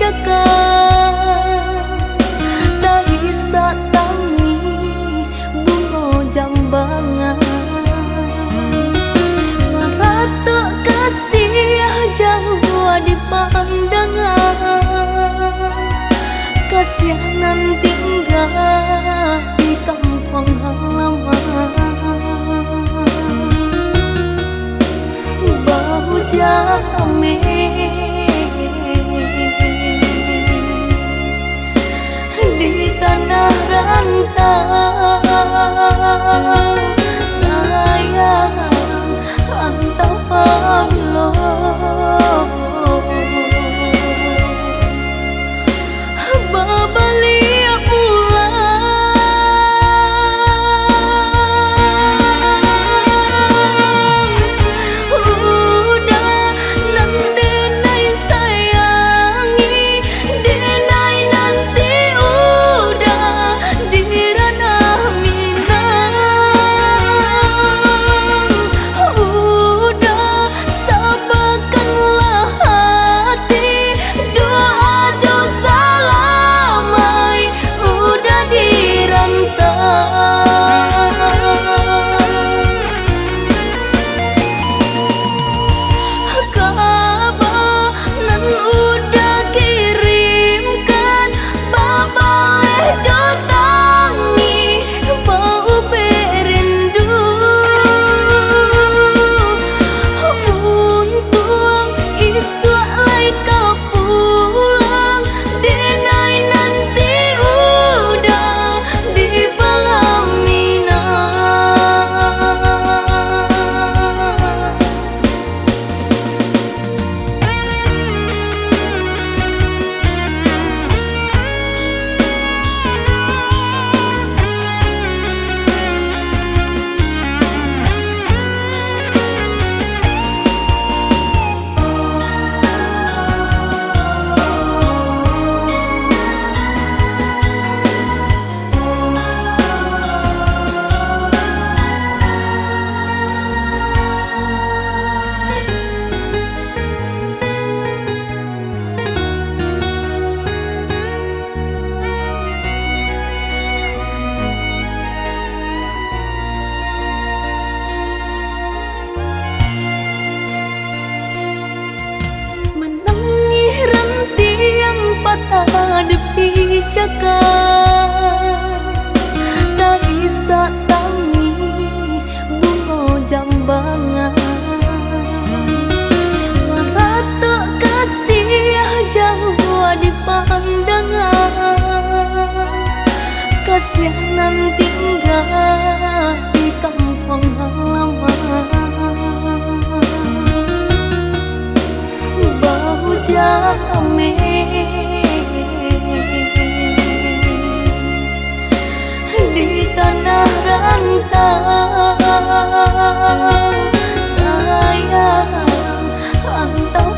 cekang tak bisa tangi bunga jambangan maratuk kasih jauh di pandangan kasihanan tinggal di kampung halaman bau jamin di tanah rantau sayang antau Allah babalik pulang udah nan denai sayangi denai nanti udah dirana minang udah sabarkanlah hati doa jo salamai udah dirantau kabar nan udah kirimkan babaleh jo tangi bau berindu untung isuk lai kau pulang denai nanti udah di Palangminang menangi rentiang patah depi cekang tak bisa tangi bunga jambangan maratuk kasih jauh di pandangan kasihanan tinggal di kampung halaman bau jamin di tanah rantau sayang antau